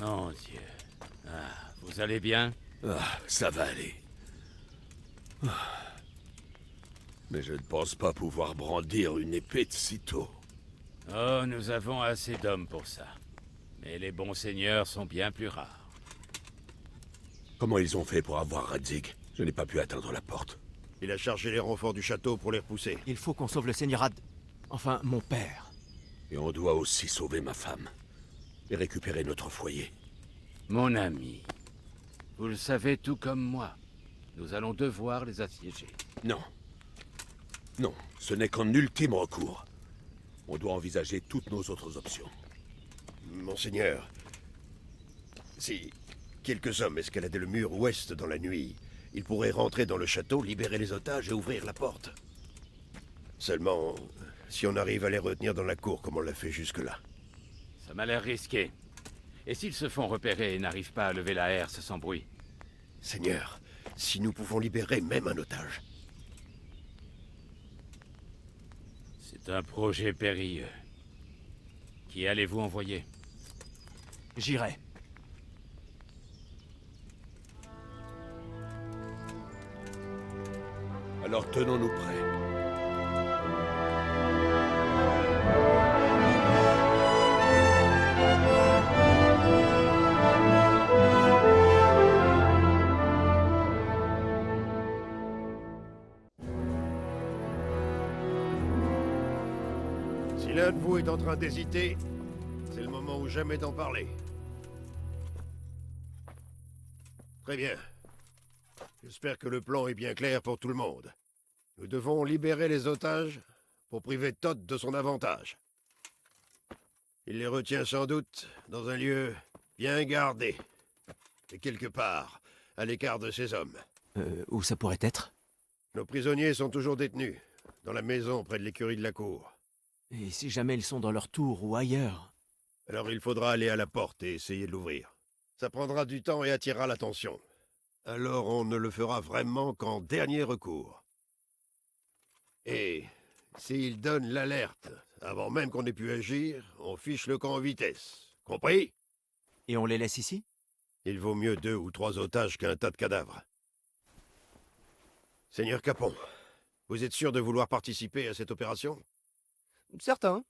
Mon Dieu. Ah, vous allez bien? Ah, ça va aller. Mais je ne pense pas pouvoir brandir une épée de sitôt. Oh, nous avons assez d'hommes pour ça. Mais les bons seigneurs sont bien plus rares. Comment ils ont fait pour avoir Radzig? Je n'ai pas pu atteindre la porte. Il a chargé les renforts du château pour les repousser. Il faut qu'on sauve le seigneur Ad... Enfin, mon père. Et on doit aussi sauver ma femme. Et récupérer notre foyer. Mon ami, vous le savez tout comme moi. Nous allons devoir les assiéger. Non. Non, ce n'est qu'en ultime recours. On doit envisager toutes nos autres options. Monseigneur, si quelques hommes escaladaient le mur ouest dans la nuit, ils pourraient rentrer dans le château, libérer les otages et ouvrir la porte. Seulement, si on arrive à les retenir dans la cour comme on l'a fait jusque-là. Ça m'a l'air risqué. Et s'ils se font repérer et n'arrivent pas à lever la herse sans bruit? Seigneur, si nous pouvons libérer même un otage. C'est un projet périlleux. Qui allez-vous envoyer? J'irai. Alors tenons-nous prêts. Si l'un de vous est en train d'hésiter, c'est le moment ou jamais d'en parler. Très bien. J'espère que le plan est bien clair pour tout le monde. Nous devons libérer les otages pour priver Todd de son avantage. Il les retient sans doute dans un lieu bien gardé. Et quelque part, à l'écart de ses hommes. Où ça pourrait être? Nos prisonniers sont toujours détenus, dans la maison près de l'écurie de la cour. Et si jamais ils sont dans leur tour ou ailleurs? Alors il faudra aller à la porte et essayer de l'ouvrir. Ça prendra du temps et attirera l'attention. Alors on ne le fera vraiment qu'en dernier recours. Et s'il donne l'alerte avant même qu'on ait pu agir, on fiche le camp en vitesse. Compris? Et on les laisse ici? Il vaut mieux 2 ou 3 otages qu'un tas de cadavres. Seigneur Capon, vous êtes sûr de vouloir participer à cette opération? Certain.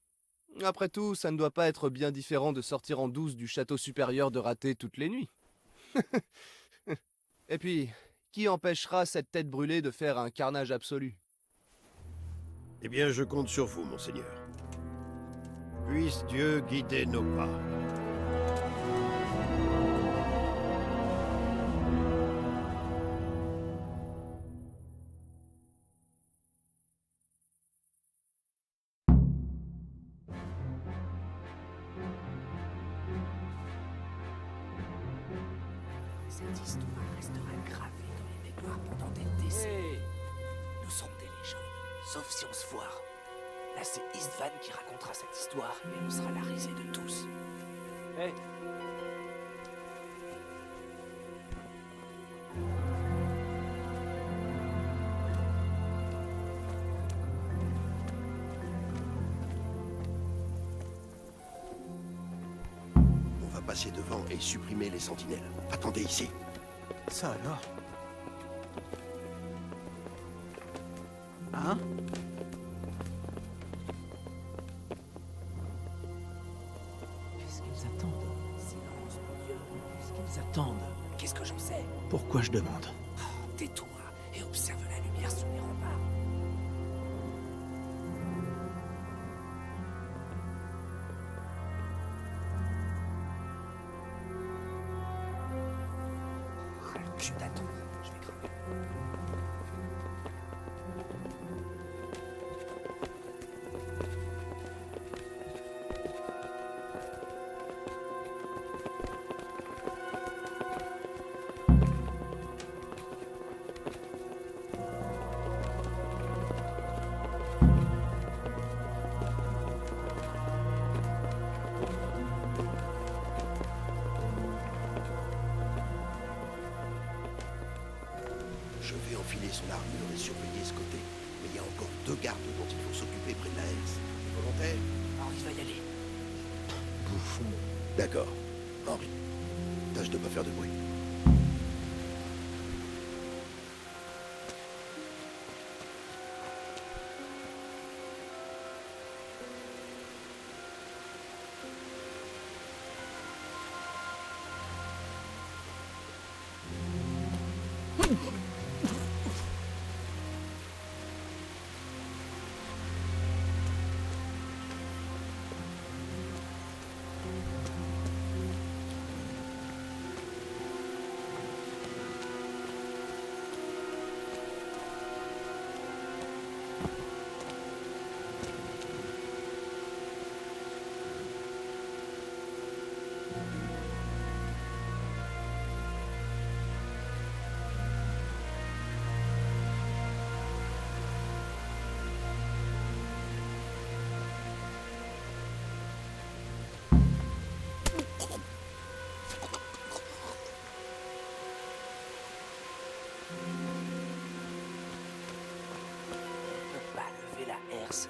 Après tout, ça ne doit pas être bien différent de sortir en douce du château supérieur de Raté toutes les nuits. Et puis, qui empêchera cette tête brûlée de faire un carnage absolu? Eh bien, je compte sur vous, monseigneur. Puisse Dieu guider nos pas. Cette histoire restera gravée dans les mémoires pendant des décennies. Nous serons des légendes, sauf si on se foire. Là, c'est Istvan qui racontera cette histoire et on sera la risée de tous. Hé! On va passer devant et supprimer les sentinelles. Attendez ici. Ça alors? Hein? Qu'est-ce qu'ils attendent? Silence, mon Dieu. Qu'est-ce qu'ils attendent? Qu'est-ce que j'en sais? Pourquoi je demande? Tais-toi et observe la lumière sur les remparts. Chut, attends, je vais crever. Je vais enfiler son armure et surveiller ce côté. Mais il y a encore 2 gardes dont il faut s'occuper près de la herse. Volontaire? Henri va y aller. Bouffon. D'accord. Henri. Tâche de pas faire de bruit.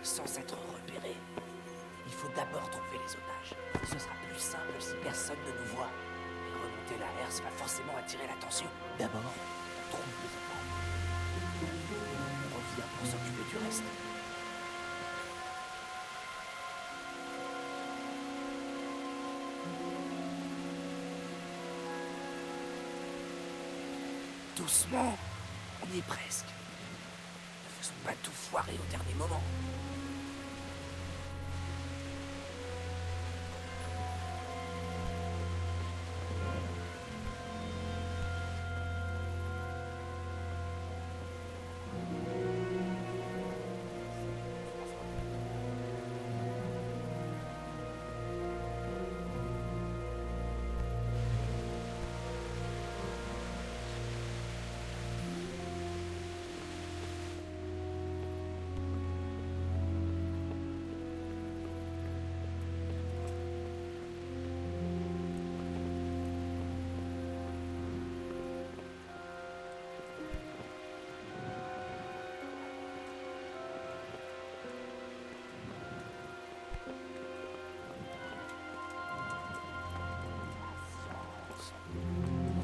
Sans être repéré. Il faut d'abord trouver les otages. Ce sera plus simple si personne ne nous voit. Mais remonter la herse va forcément attirer l'attention. D'abord, on trouve les otages. On revient pour s'occuper du reste. Doucement, on y est presque. Ne faisons pas tout foirer au dernier moment.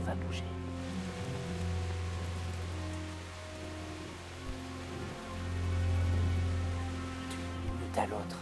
On va bouger. D'une minute à l'autre.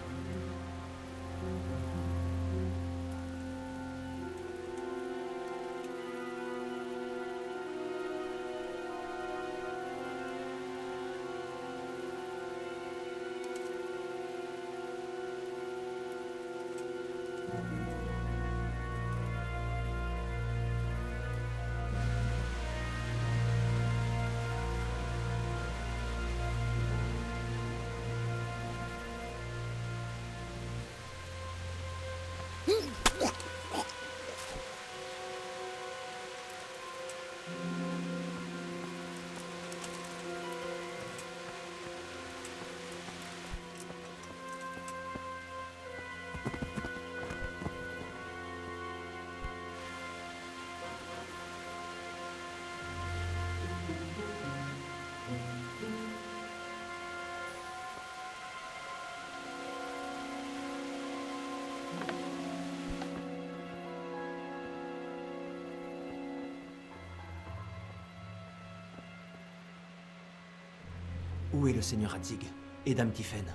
Où est le seigneur Hadzig et Dame Tiphaine?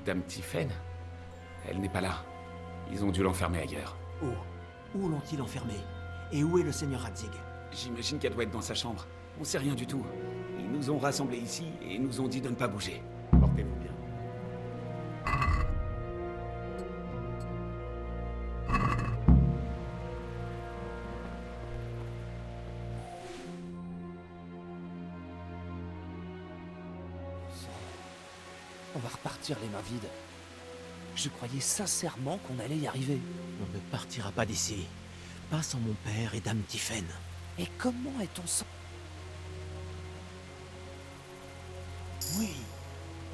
Dame Tiphaine? Elle n'est pas là. Ils ont dû l'enfermer ailleurs. Où l'ont-ils enfermé? Et où est le seigneur Hadzig? J'imagine qu'elle doit être dans sa chambre. On sait rien du tout. Ils nous ont rassemblés ici et nous ont dit de ne pas bouger. Portez-vous bien. On va repartir les mains vides. Je croyais sincèrement qu'on allait y arriver. On ne partira pas d'ici. Pas sans mon père et Dame Tiphaine. Et comment est-on sans... Oui,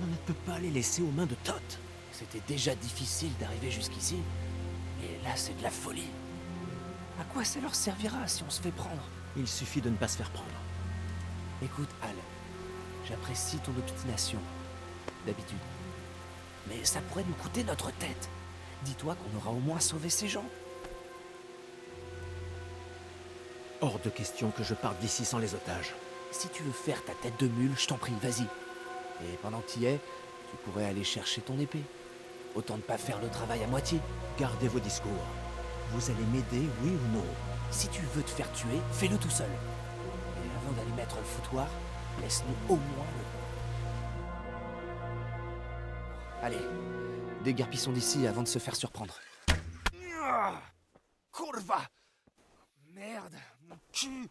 on ne peut pas les laisser aux mains de Thoth. C'était déjà difficile d'arriver jusqu'ici. Et là, c'est de la folie. À quoi ça leur servira si on se fait prendre? Il suffit de ne pas se faire prendre. Écoute, Al, j'apprécie ton obstination, d'habitude. Mais ça pourrait nous coûter notre tête. Dis-toi qu'on aura au moins sauvé ces gens. hors de question que je parte d'ici sans les otages. Si tu veux faire ta tête de mule, je t'en prie, vas-y. Et pendant que t'y es, tu pourrais aller chercher ton épée. Autant ne pas faire le travail à moitié. Gardez vos discours. Vous allez m'aider, oui ou non? Si tu veux te faire tuer, fais-le tout seul. Et avant d'aller mettre le foutoir, laisse-nous au moins le... Allez, déguerpissons d'ici avant de se faire surprendre. Kurva! Merde, mon cul!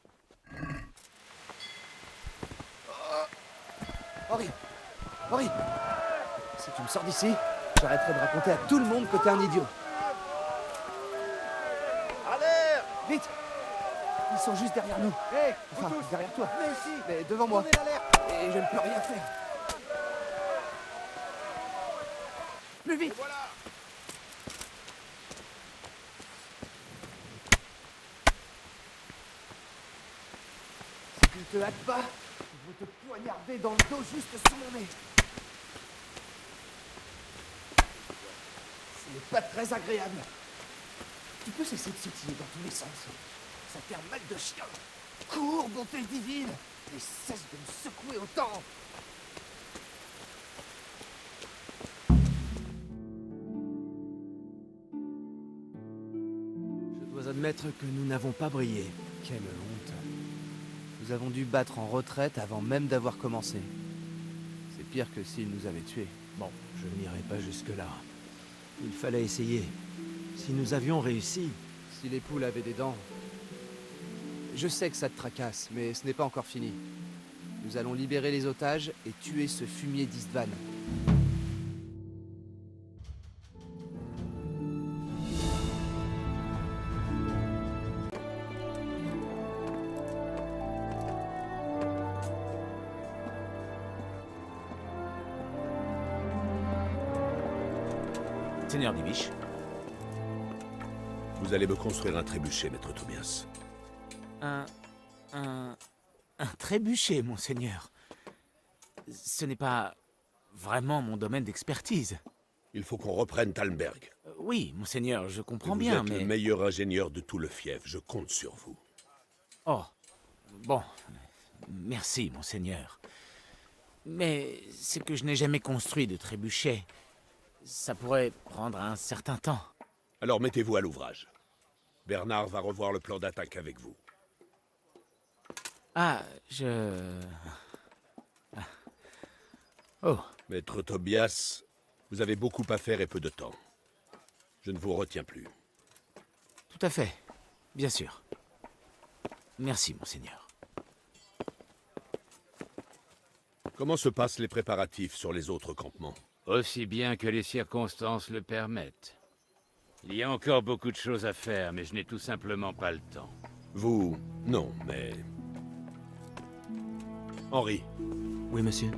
Henri! Henri! Si tu me sors d'ici, j'arrêterai de raconter à tout le monde que t'es un idiot. Alerte! Vite! Ils sont juste derrière nous. Hé, Enfin, vous tous, derrière toi. venez ici! Mais devant moi. Donnez l'alerte! Et je ne peux rien faire. Plus vite! Voilà! Si tu ne te hâtes pas, je vais te poignarder dans le dos juste sous mon nez. Ce n'est pas très agréable. Tu peux cesser de sautiller dans tous les sens. Ça fait un mal de chien. Cours, bonté divine, et cesse de me secouer autant. Je dois admettre que nous n'avons pas brillé. Quelle honte. Nous avons dû battre en retraite avant même d'avoir commencé. C'est pire que s'ils nous avaient tués. Bon, je n'irai pas jusque-là. Il fallait essayer. Si nous avions réussi... Si les poules avaient des dents... Je sais que ça te tracasse, mais ce n'est pas encore fini. Nous allons libérer les otages et tuer ce fumier d'Istvan. Seigneur Divish. Vous allez me construire un trébuchet, maître Tobias. Un trébuchet, monseigneur. Ce n'est pas vraiment mon domaine d'expertise. Il faut qu'on reprenne Talmberg. Oui, monseigneur, je comprends Vous bien, êtes mais... le meilleur ingénieur de tout le fief. Je compte sur vous. Oh, bon, merci, monseigneur. Mais c'est que je n'ai jamais construit de trébuchet. Ça pourrait prendre un certain temps. Alors mettez-vous à l'ouvrage. Bernard va revoir le plan d'attaque avec vous. Ah, Oh, Maître Tobias, vous avez beaucoup à faire et peu de temps. Je ne vous retiens plus. tout à fait, bien sûr. Merci, monseigneur. Comment se passent les préparatifs sur les autres campements? Aussi bien que les circonstances le permettent. Il y a encore beaucoup de choses à faire, mais je n'ai tout simplement pas le temps. Vous, non, mais... Henri, Oui, monsieur.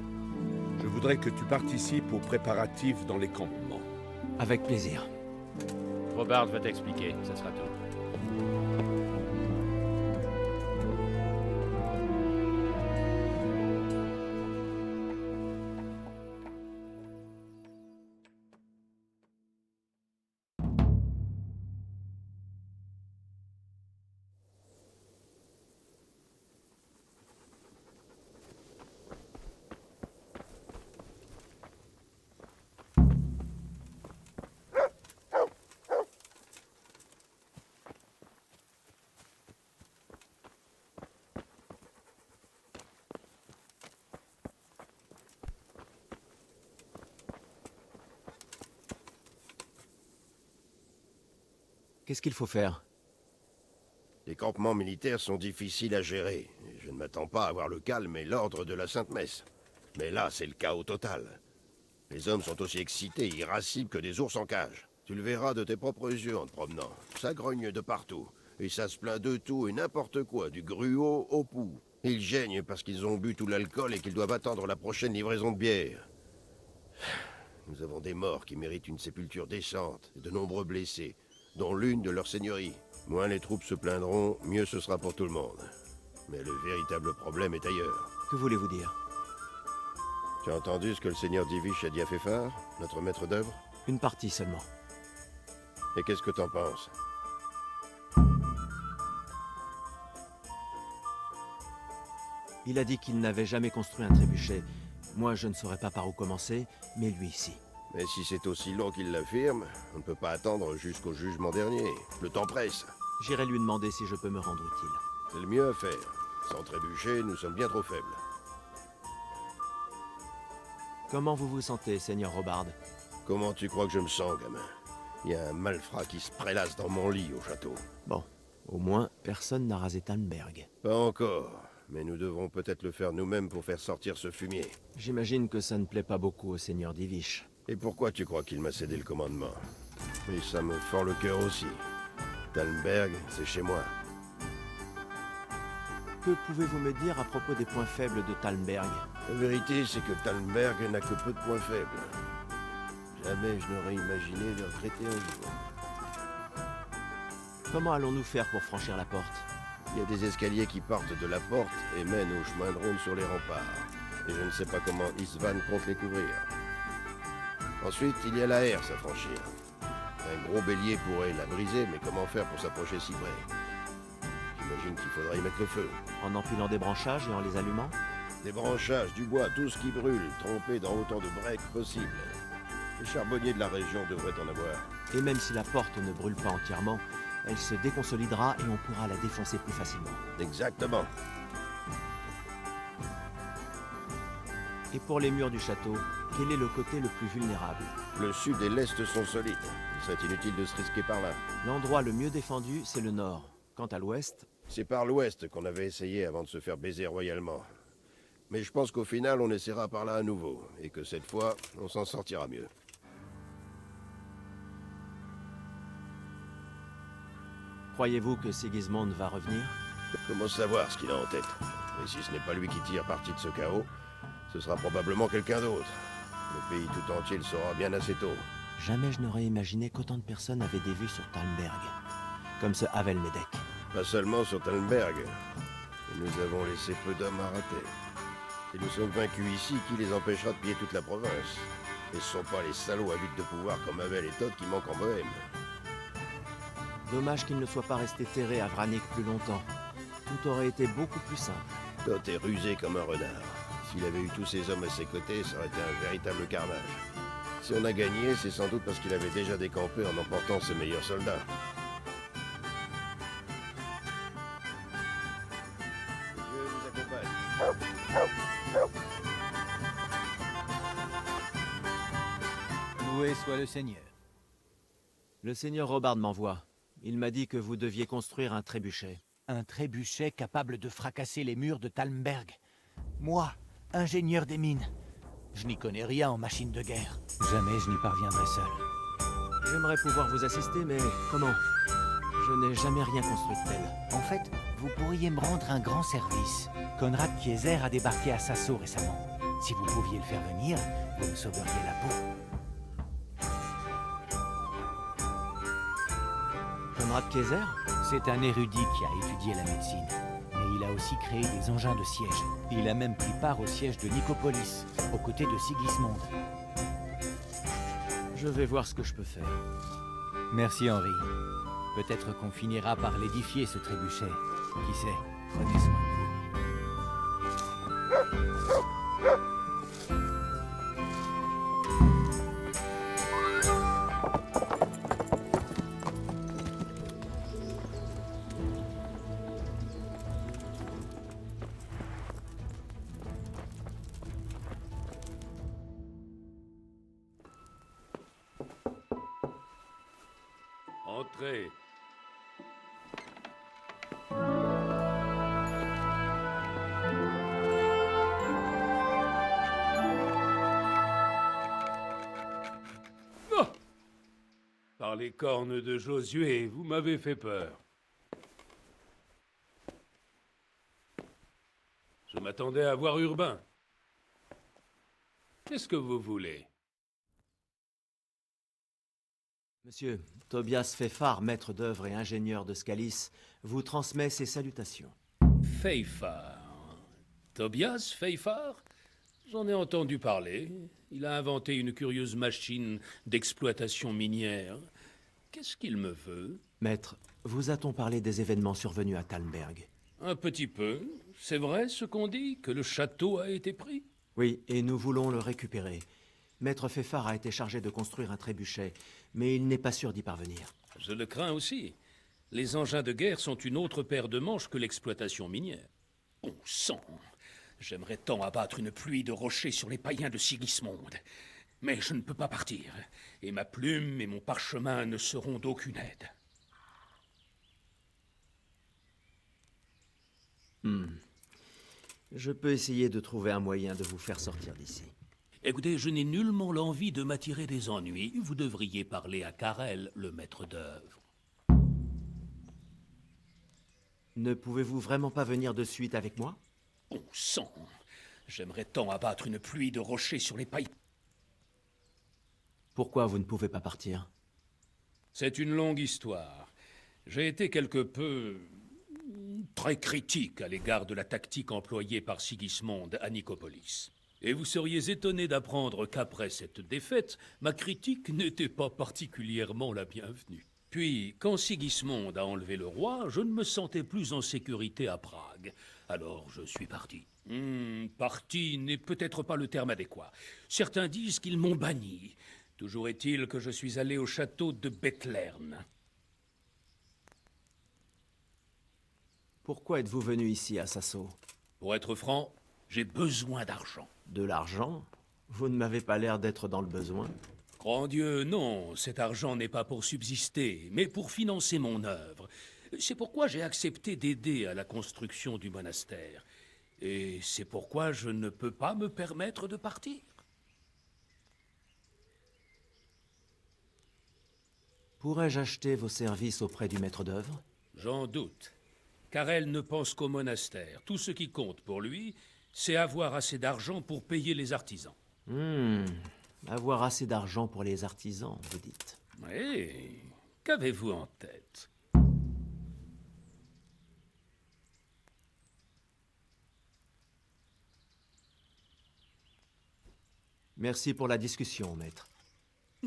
je voudrais que tu participes aux préparatifs dans les campements. Avec plaisir. Robert va t'expliquer, ça sera tout. Qu'est-ce qu'il faut faire? Les campements militaires sont difficiles à gérer. Je ne m'attends pas à avoir le calme et l'ordre de la Sainte Messe. Mais là, c'est le chaos total. Les hommes sont aussi excités et irascibles que des ours en cage. Tu le verras de tes propres yeux en te promenant. Ça grogne de partout. Et ça se plaint de tout et n'importe quoi, du gruau au pouls. Ils geignent parce qu'ils ont bu tout l'alcool et qu'ils doivent attendre la prochaine livraison de bière. Nous avons des morts qui méritent une sépulture décente et de nombreux blessés, dont l'une de leur seigneurie. Moins les troupes se plaindront, mieux ce sera pour tout le monde. Mais le véritable problème est ailleurs. Que voulez-vous dire? Tu as entendu ce que le seigneur Divish a dit à Féphar, notre maître d'œuvre? Une partie seulement. Et qu'est-ce que t'en penses? Il a dit qu'il n'avait jamais construit un trébuchet. Moi, je ne saurais pas par où commencer, mais lui, si. Mais si c'est aussi long qu'il l'affirme, on ne peut pas attendre jusqu'au jugement dernier. Le temps presse. J'irai lui demander si je peux me rendre utile. C'est le mieux à faire. Sans trébucher, nous sommes bien trop faibles. Comment vous vous sentez, Seigneur Robard? Comment tu crois que je me sens, gamin? Il y a un malfrat qui se prélasse dans mon lit au château. Bon, au moins, personne n'a rasé Talmberg. Pas encore, mais nous devrons peut-être le faire nous-mêmes pour faire sortir ce fumier. J'imagine que ça ne plaît pas beaucoup au Seigneur d'Ivish. Et pourquoi tu crois qu'il m'a cédé le commandement? Mais ça me fend le cœur aussi. Talmberg, c'est chez moi. Que pouvez-vous me dire à propos des points faibles de Talmberg? La vérité, c'est que Talmberg n'a que peu de points faibles. Jamais je n'aurais imaginé le regretter un jour. Comment allons-nous faire pour franchir la porte? Il y a des escaliers qui partent de la porte et mènent au chemin de ronde sur les remparts. Et je ne sais pas comment Istvan compte les couvrir. Ensuite, il y a la herse à franchir. Un gros bélier pourrait la briser, mais comment faire pour s'approcher si près? J'imagine qu'il faudra y mettre le feu. En empilant des branchages et en les allumant? Des branchages, du bois, tout ce qui brûle, trempé dans autant de breaks possible. Les charbonniers de la région devraient en avoir. Et même si la porte ne brûle pas entièrement, elle se déconsolidera et on pourra la défoncer plus facilement. Exactement. Et pour les murs du château, quel est le côté le plus vulnérable? Le sud et l'est sont solides. Il serait inutile de se risquer par là. L'endroit le mieux défendu, c'est le nord. Quant à l'ouest... C'est par l'ouest qu'on avait essayé avant de se faire baiser royalement. Mais je pense qu'au final, on essaiera par là à nouveau. Et que cette fois, on s'en sortira mieux. Croyez-vous que Sigismund va revenir? Comment savoir ce qu'il a en tête? Et si ce n'est pas lui qui tire parti de ce chaos, ce sera probablement quelqu'un d'autre. Le pays tout entier le saura bien assez tôt. Jamais je n'aurais imaginé qu'autant de personnes avaient des vues sur Talmberg. Comme ce Havel Medek. Pas seulement sur Talmberg. Nous avons laissé peu d'hommes à rater. Si nous sommes vaincus ici, qui les empêchera de piller toute la province? Et ce sont pas les salauds avides de pouvoir comme Havel et Todd qui manquent en Bohême. Dommage qu'il ne soit pas resté terré à Vranik plus longtemps. Tout aurait été beaucoup plus simple. Todd est rusé comme un renard. S'il avait eu tous ces hommes à ses côtés, ça aurait été un véritable carnage. Si on a gagné, c'est sans doute parce qu'il avait déjà décampé en emportant ses meilleurs soldats. Dieu vous accompagne. Loué soit le Seigneur. Le Seigneur Robard m'envoie. Il m'a dit que vous deviez construire un trébuchet. Un trébuchet capable de fracasser les murs de Talmberg. Moi, ingénieur des mines. Je n'y connais rien en machine de guerre. Jamais je n'y parviendrai seul. J'aimerais pouvoir vous assister, mais comment? Je n'ai jamais rien construit de tel. En fait, vous pourriez me rendre un grand service. Konrad Kieser a débarqué à Sasso récemment. Si vous pouviez le faire venir, vous me sauveriez la peau. Konrad Kieser? C'est un érudit qui a étudié la médecine. Mais il a aussi créé des engins de siège. Il a même pris part au siège de Nicopolis, aux côtés de Sigismund. Je vais voir ce que je peux faire. Merci Henri. Peut-être qu'on finira par l'édifier, ce trébuchet. Qui sait? Prenez soin de vous. Entrez. Oh! Par les cornes de Josué, vous m'avez fait peur. Je m'attendais à voir Urbain. Qu'est-ce que vous voulez? Monsieur, Tobias Feffar, maître d'œuvre et ingénieur de Scalis, vous transmet ses salutations. Feffar. Tobias Feffar? J'en ai entendu parler. Il a inventé une curieuse machine d'exploitation minière. Qu'est-ce qu'il me veut? Maître, vous a-t-on parlé des événements survenus à Talmberg? Un petit peu. C'est vrai ce qu'on dit, que le château a été pris? Oui, et nous voulons le récupérer. Maître Feffard a été chargé de construire un trébuchet, mais il n'est pas sûr d'y parvenir. Je le crains aussi. Les engins de guerre sont une autre paire de manches que l'exploitation minière. Bon sang! J'aimerais tant abattre une pluie de rochers sur les païens de Sigismonde. Mais je ne peux pas partir. Et ma plume et mon parchemin ne seront d'aucune aide. Je peux essayer de trouver un moyen de vous faire sortir d'ici. Écoutez, je n'ai nullement l'envie de m'attirer des ennuis. Vous devriez parler à Karel, le maître d'œuvre. Ne pouvez-vous vraiment pas venir de suite avec moi? Bon sang! J'aimerais tant abattre une pluie de rochers sur les pailles. Pourquoi vous ne pouvez pas partir? C'est une longue histoire. J'ai été quelque peu... très critique à l'égard de la tactique employée par Sigismonde à Nicopolis. Et vous seriez étonné d'apprendre qu'après cette défaite, ma critique n'était pas particulièrement la bienvenue. Puis, quand Sigismonde a enlevé le roi, je ne me sentais plus en sécurité à Prague. Alors je suis parti. Parti n'est peut-être pas le terme adéquat. Certains disent qu'ils m'ont banni. Toujours est-il que je suis allé au château de Bethlern. Pourquoi êtes-vous venu ici à Sasso? Pour être franc, j'ai besoin d'argent. De l'argent? Vous ne m'avez pas l'air d'être dans le besoin. Grand Dieu, non, cet argent n'est pas pour subsister, mais pour financer mon œuvre. C'est pourquoi j'ai accepté d'aider à la construction du monastère. Et c'est pourquoi je ne peux pas me permettre de partir. Pourrais-je acheter vos services auprès du maître d'œuvre? J'en doute. Karel ne pense qu'au monastère. Tout ce qui compte pour lui, c'est avoir assez d'argent pour payer les artisans. Avoir assez d'argent pour les artisans, vous dites. Oui, qu'avez-vous en tête? Merci pour la discussion, maître.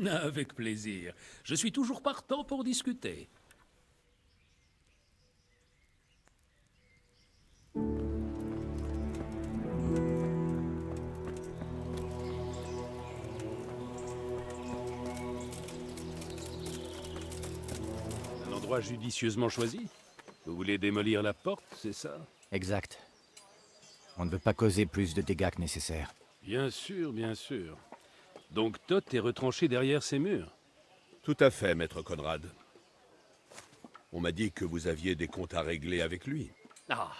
Avec plaisir. Je suis toujours partant pour discuter. Un endroit judicieusement choisi? Vous voulez démolir la porte, c'est ça? Exact. On ne veut pas causer plus de dégâts que nécessaire. Bien sûr, bien sûr. Donc Toth est retranché derrière ces murs? Tout à fait, maître Conrad. On m'a dit que vous aviez des comptes à régler avec lui. Ah,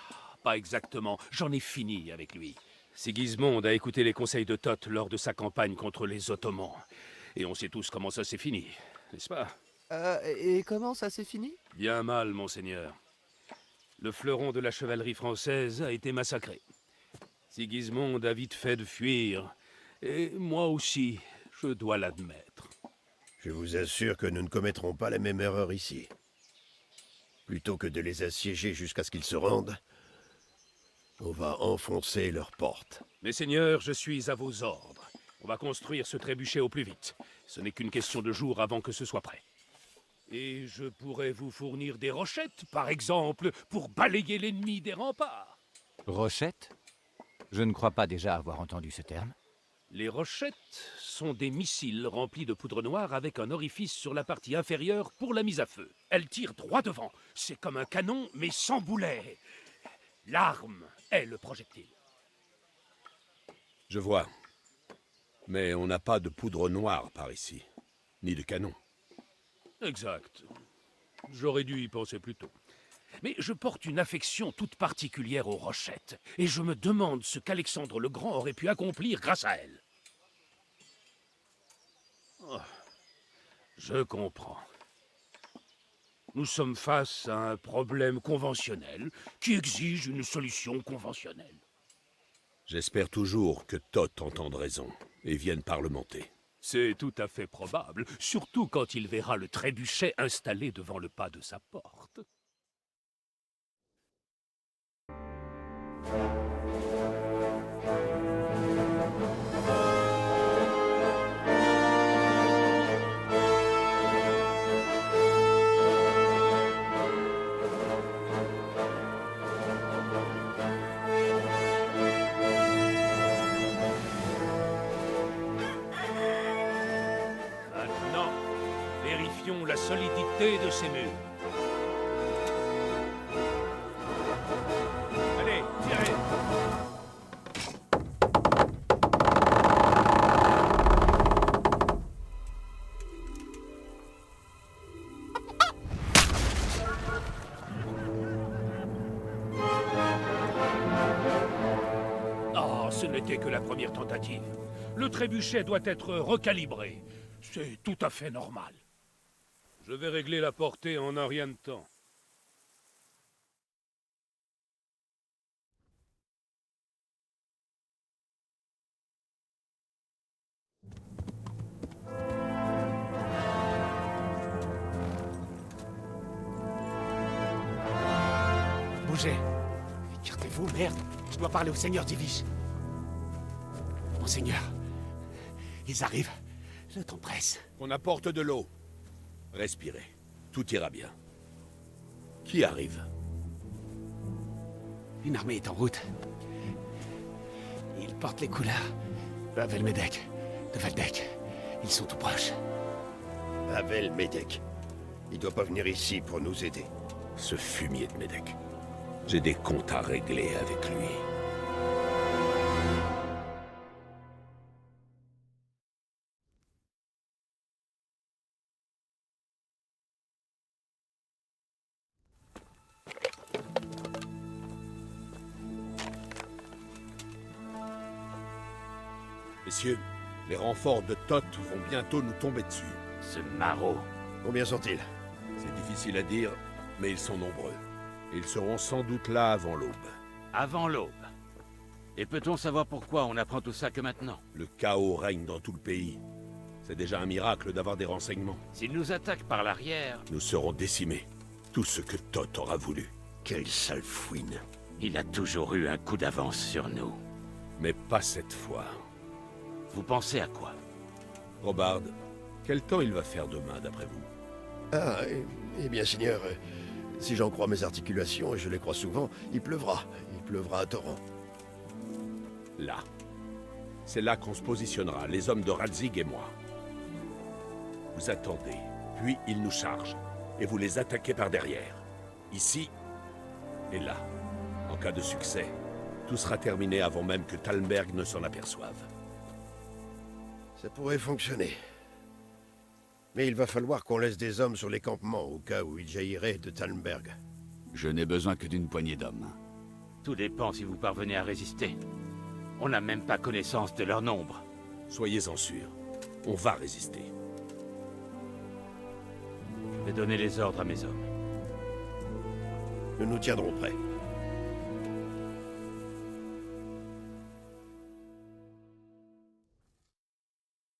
pas exactement. J'en ai fini avec lui. Sigismonde a écouté les conseils de Toth lors de sa campagne contre les Ottomans. Et on sait tous comment ça s'est fini, n'est-ce pas? Et comment ça s'est fini? Bien mal, monseigneur. Le fleuron de la chevalerie française a été massacré. Sigismonde a vite fait de fuir. Et moi aussi, je dois l'admettre. Je vous assure que nous ne commettrons pas la même erreur ici. Plutôt que de les assiéger jusqu'à ce qu'ils se rendent, on va enfoncer leurs portes. Messeigneurs, je suis à vos ordres. On va construire ce trébuchet au plus vite. Ce n'est qu'une question de jours avant que ce soit prêt. Et je pourrais vous fournir des rochettes, par exemple, pour balayer l'ennemi des remparts. Rochettes? Je ne crois pas déjà avoir entendu ce terme. Les rochettes sont des missiles remplis de poudre noire avec un orifice sur la partie inférieure pour la mise à feu. Elles tirent droit devant. C'est comme un canon, mais sans boulet. L'arme est le projectile. Je vois. Mais on n'a pas de poudre noire par ici. Ni de canon. Exact. J'aurais dû y penser plus tôt. Mais je porte une affection toute particulière aux rochettes, et je me demande ce qu'Alexandre le Grand aurait pu accomplir grâce à elles. Oh, je comprends. Nous sommes face à un problème conventionnel qui exige une solution conventionnelle. J'espère toujours que Toth entende raison et vienne parlementer. C'est tout à fait probable, surtout quand il verra le trébuchet installé devant le pas de sa porte. Vérifions la solidité de ces murs. Allez, tirez! Oh, ce n'était que la première tentative. Le trébuchet doit être recalibré. C'est tout à fait normal. Je vais régler la portée en un rien de temps. Bougez. Écartez-vous, merde. Je dois parler au seigneur Divish. Monseigneur, ils arrivent. Le temps presse. On apporte de l'eau. Respirez. Tout ira bien. Qui arrive? Une armée est en route. Ils portent les couleurs de Avelmedek, de Valdek. Ils sont tout proches. Pavel Medek. Il doit pas venir ici pour nous aider. Ce fumier de Medek. J'ai des comptes à régler avec lui. Messieurs, les renforts de Thoth vont bientôt nous tomber dessus. Ce maraud. Combien sont-ils? C'est difficile à dire, mais ils sont nombreux. Ils seront sans doute là avant l'aube. Avant l'aube. Et peut-on savoir pourquoi on apprend tout ça que maintenant? Le chaos règne dans tout le pays. C'est déjà un miracle d'avoir des renseignements. S'ils nous attaquent par l'arrière... Nous serons décimés. Tout ce que Thoth aura voulu. Quelle sale fouine. Il a toujours eu un coup d'avance sur nous. Mais pas cette fois. Vous pensez à quoi? Robard, quel temps il va faire demain, d'après vous? Ah, eh bien, Seigneur, si j'en crois mes articulations, et je les crois souvent, il pleuvra. Il pleuvra à torrent. Là. C'est là qu'on se positionnera, les hommes de Radzig et moi. Vous attendez, puis ils nous chargent, et vous les attaquez par derrière. Ici et là. En cas de succès, tout sera terminé avant même que Thalmberg ne s'en aperçoive. Ça pourrait fonctionner. Mais il va falloir qu'on laisse des hommes sur les campements, au cas où ils jailliraient de Thalmberg. Je n'ai besoin que d'une poignée d'hommes. Tout dépend si vous parvenez à résister. On n'a même pas connaissance de leur nombre. Soyez-en sûrs, on va résister. Je vais donner les ordres à mes hommes. Nous nous tiendrons prêts.